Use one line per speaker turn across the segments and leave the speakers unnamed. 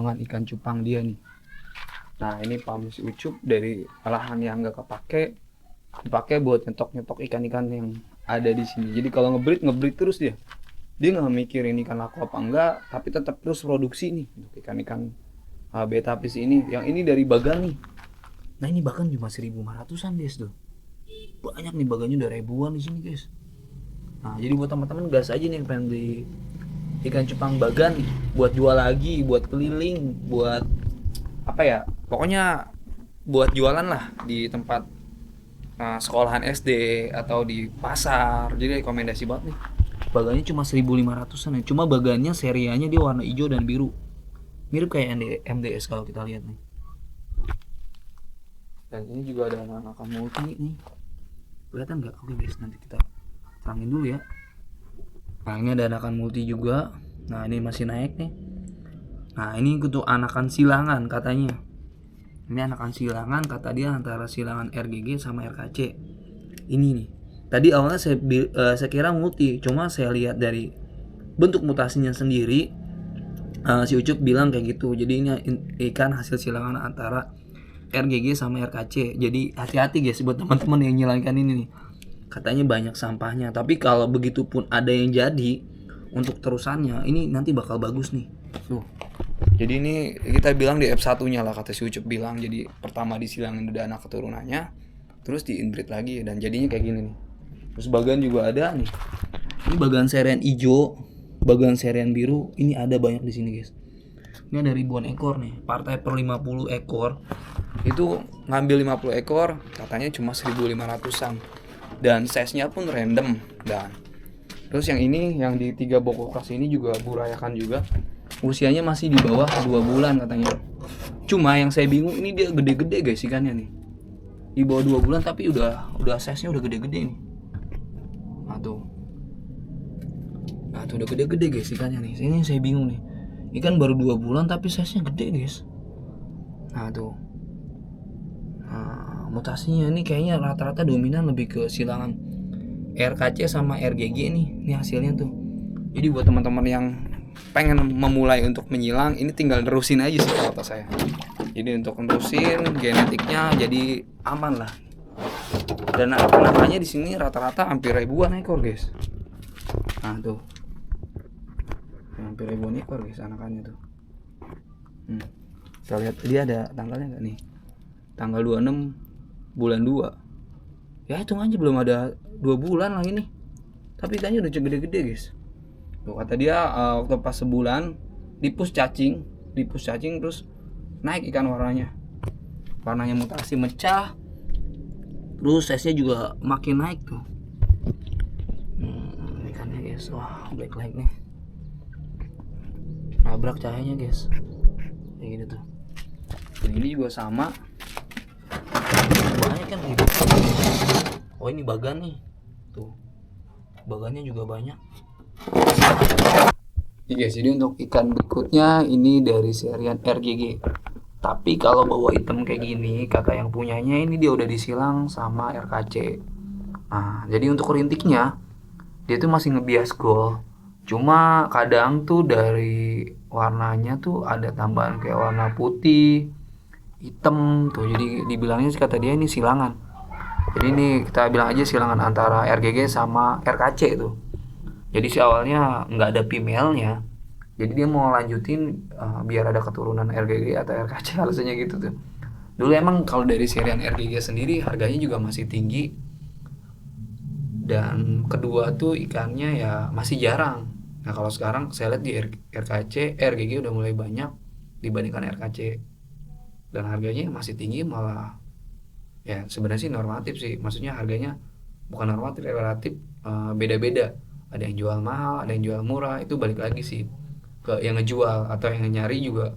pengembangan ikan cupang dia nih. Nah ini pamuk si Ucup dari lahan yang nggak kepake dipakai buat nyetok ikan-ikan yang ada di sini. Jadi kalau ngebreed terus dia nggak mikirin ikan laku apa enggak, tapi tetap terus produksi nih untuk ikan-ikan beta fish ini. Yang ini dari bagan nih. Nah ini bahkan cuma 1.500-an guys tuh. Banyak nih bagannya udah ribuan di sini guys. Nah jadi buat teman-teman gas aja nih yang pengen beli ikan cupang bagan buat jual lagi, buat keliling, buat apa ya? Pokoknya buat jualan lah di tempat sekolahan SD atau di pasar. Jadi rekomendasi banget nih. Bagannya cuma 1.500-an ya. Cuma bagannya serianya dia warna hijau dan biru. Mirip kayak MDS kalau kita lihat nih. Dan ini juga ada anakan multi nih. Kelihatan nggak? Oke guys, nanti kita terangin dulu ya. Nah ini ada anakan multi juga. Nah ini masih naik nih. Nah ini untuk anakan silangan katanya. Ini anakan silangan, kata dia antara silangan RGG sama RKC. Ini nih. Tadi awalnya saya kira multi, cuma saya lihat dari bentuk mutasinya sendiri, si Ucup bilang kayak gitu. Jadi ini ikan hasil silangan antara RGG sama RKC. Jadi hati-hati guys buat teman-teman yang nyilangkan ini nih. Katanya banyak sampahnya, tapi kalau begitu pun ada yang jadi untuk terusannya, ini nanti bakal bagus nih. Tuh. Jadi ini kita bilang di F1-nya lah, kata si Ucup bilang. Jadi pertama disilangin udah anak keturunannya, terus di inbreed lagi dan jadinya kayak gini nih. Terus bagan juga ada nih. Ini bagan serian hijau, bagan serian biru, ini ada banyak di sini guys. Ini ada ribuan ekor nih, partai per 50 ekor. Itu ngambil 50 ekor, katanya cuma 1.500-an. Dan size-nya pun random. Dan terus yang ini, yang di 3 bokokas ini juga burayakan juga. Usianya masih di bawah 2 bulan katanya. Cuma yang saya bingung ini dia gede-gede guys ikannya nih. Di bawah 2 bulan tapi udah size-nya udah gede-gede nih. Nah tuh udah gede-gede guys ikannya nih. Ini saya bingung nih. Ikan baru 2 bulan tapi size-nya gede guys. Nah tuh. Nah, mutasinya ini kayaknya rata-rata dominan lebih ke silangan RKC sama RGG nih. Ini hasilnya tuh. Jadi buat teman-teman yang pengen memulai untuk menyilang, ini tinggal nerusin aja sih kata saya. Jadi untuk nerusin genetiknya jadi aman lah. Dan anakannya di sini rata-rata hampir ribuan ekor guys. Nah tuh, hampir ribuan ekor guys anakannya tuh. Kita lihat dia ada tanggalnya nggak nih? Tanggal 26 bulan 2. Ya hitung aja belum ada 2 bulan lah ini. Tapi ikannya udah gede-gede guys. Tuh, kata dia waktu pas sebulan dipus cacing terus naik ikan warnanya mutasi mecah, terus size-nya juga makin naik tuh. Ikannya guys, wah black leg nih, nabrak cahayanya guys, kayak gini tuh. Dan ini juga sama, banyak kan gitu. Oh ini bagan nih, tuh bagannya juga banyak. Iya, jadi untuk ikan berikutnya ini dari serian RGG. Tapi kalau bawa item kayak gini, kata yang punyanya ini dia udah disilang sama RKC. Nah, jadi untuk rintiknya dia tuh masih ngebias gold. Cuma kadang tuh dari warnanya tuh ada tambahan kayak warna putih, hitam tuh. Jadi dibilangnya sih kata dia ini silangan. Jadi ini kita bilang aja silangan antara RGG sama RKC tuh. Jadi si awalnya nggak ada female-nya, jadi dia mau lanjutin biar ada keturunan RGG atau RKC alasannya gitu tuh. Dulu emang kalau dari serian RGG sendiri harganya juga masih tinggi, dan kedua tuh ikannya ya masih jarang. Nah kalau sekarang saya lihat di RGG udah mulai banyak dibandingkan RKC, dan harganya masih tinggi, malah ya sebenarnya sih normatif sih, maksudnya harganya bukan normatif, relatif beda-beda. Ada yang jual mahal, ada yang jual murah, itu balik lagi sih ke yang ngejual atau yang nyari juga.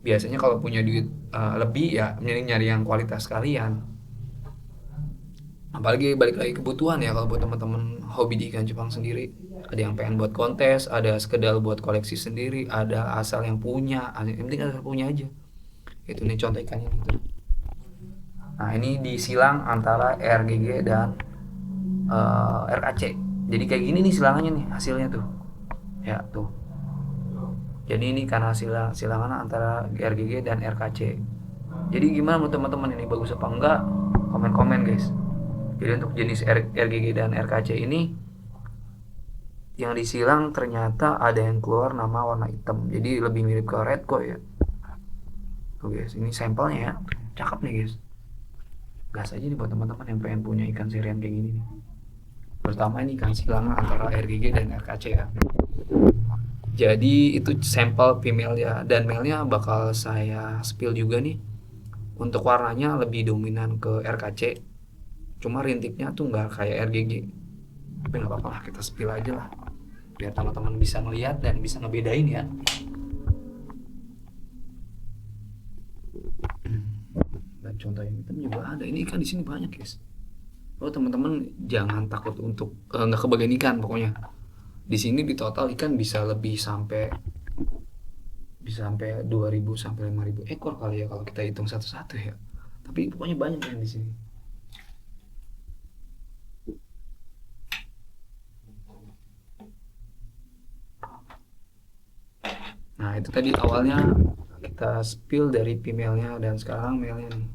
Biasanya kalau punya duit lebih ya mending nyari yang kualitas sekalian. Apalagi balik lagi kebutuhan ya kalau buat teman-teman hobi di ikan cupang sendiri. Ada yang pengen buat kontes, ada sekedar buat koleksi sendiri, ada asal yang punya, yang penting asal punya aja. Itu nih contoh ikannya gitu. Nah ini disilang antara RGG dan RKC. Jadi kayak gini nih silangannya nih hasilnya tuh. Ya tuh. Jadi ini karena silangan antara RGG dan RKC. Jadi gimana menurut teman-teman, ini bagus apa enggak? Komen-komen guys. Jadi untuk jenis RGG dan RKC ini yang disilang ternyata ada yang keluar nama warna hitam. Jadi lebih mirip ke red koi ya. Tuh guys, ini sampelnya ya. Cakep nih guys. Gas aja nih buat teman-teman yang pengen punya ikan serian kayak gini nih. Pertama ini ikan silangan antara RGG dan RKC ya. Jadi itu sampel female ya, dan male-nya bakal saya spill juga nih. Untuk warnanya lebih dominan ke RKC, cuma rintiknya tuh nggak kayak RGG. Tapi nggak apa-apa lah, kita spill aja lah biar teman-teman bisa melihat dan bisa ngebedain ya. Dan contoh yang hitam juga ada. Ini ikan di sini banyak guys. Oh teman-teman jangan takut untuk nggak kebagian ikan pokoknya. Di sini di total ikan bisa lebih sampai 2.000 sampai 5.000 ekor kali ya kalau kita hitung satu-satu ya. Tapi pokoknya banyak yang di sini. Nah itu tadi awalnya kita spill dari female-nya, dan sekarang male-nya nih.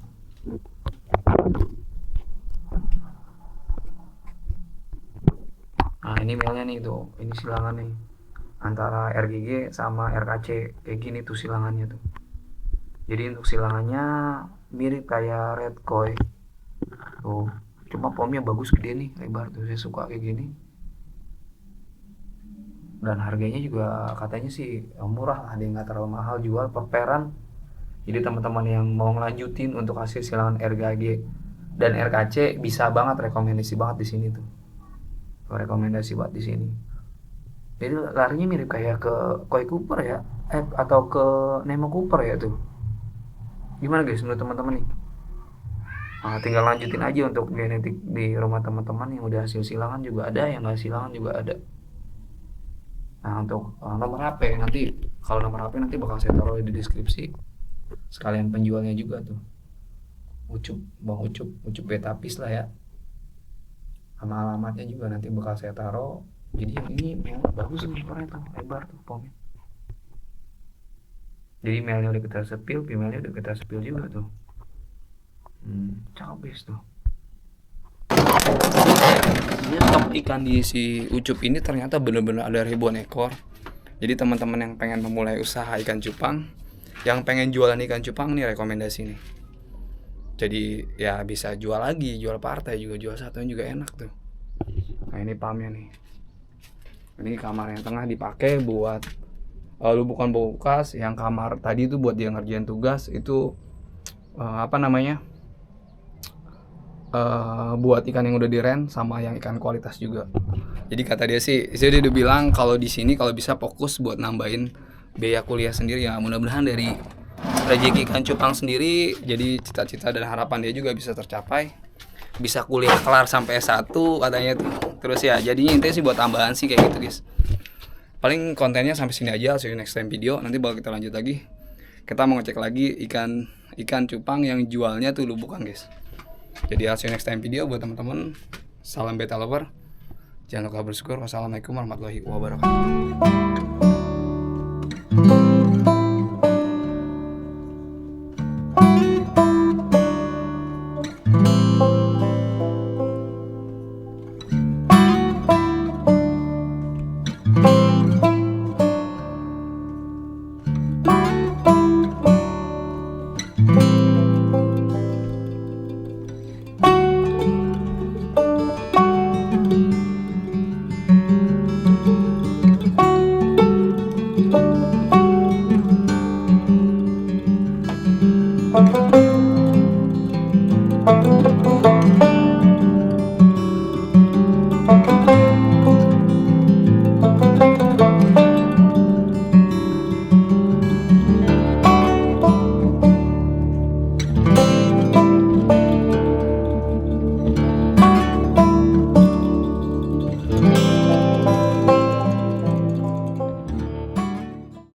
Nah ini male-nya nih tuh, ini silangan nih antara RGG sama RKC, kayak gini tuh silangannya tuh. Jadi untuk silangannya mirip kayak red koi tuh, cuma pomnya bagus gede nih, lebar tuh, saya suka kayak gini. Dan harganya juga katanya sih murah lah, dia nggak terlalu mahal, jual per peran. Jadi teman-teman yang mau ngelanjutin untuk hasil silangan RGG dan RKC bisa banget, rekomendasi banget di sini tuh. Rekomendasi banget di sini. Jadi larinya mirip kayak ke Koi Cooper ya, atau ke Nemo Cooper ya tuh. Gimana guys menurut teman-teman nih? Nah, tinggal lanjutin aja untuk genetik di rumah teman-teman yang udah hasil silangan juga ada, yang nggak silangan juga ada. Nah untuk nomor HP nanti, kalau nomor HP nanti bakal saya taruh di deskripsi, sekalian penjualnya juga tuh. Bang Ucup Betapis lah ya. Sama alamatnya juga nanti bakal saya taruh. Jadi yang ini memang bagus nih warnanya tuh, lebar tuh pomnya. Jadi male-nya udah kita spill, female-nya udah kita spill juga tuh. Cakep guys tuh. Ini stok ikan di si Ucup ini ternyata bener-bener ada ribuan ekor. Jadi teman-teman yang pengen memulai usaha ikan cupang, yang pengen jualan ikan cupang nih, rekomendasi nih. Jadi ya bisa jual lagi, jual partai juga, jual satuan juga enak tuh. Nah ini pamnya nih. Ini kamar yang tengah dipakai buat lubukan bekas. Yang kamar tadi itu buat dia ngerjain tugas itu buat ikan yang udah diren sama yang ikan kualitas juga. Jadi kata dia sih, dia udah bilang kalau di sini kalau bisa fokus buat nambahin biaya kuliah sendiri ya. Mudah-mudahan dari rezeki ikan cupang sendiri, jadi cita-cita dan harapan dia juga bisa tercapai. Bisa kuliah kelar sampai S1 katanya tuh. Terus ya jadinya intinya sih buat tambahan sih kayak gitu guys. Paling kontennya sampai sini aja, see you next time video. Nanti bakal kita lanjut lagi. Kita mau ngecek lagi ikan cupang yang jualnya tuh lubukan guys. Jadi see you next time video buat teman-teman. Salam beta lover. Jangan lupa bersyukur. Wassalamualaikum warahmatullahi wabarakatuh.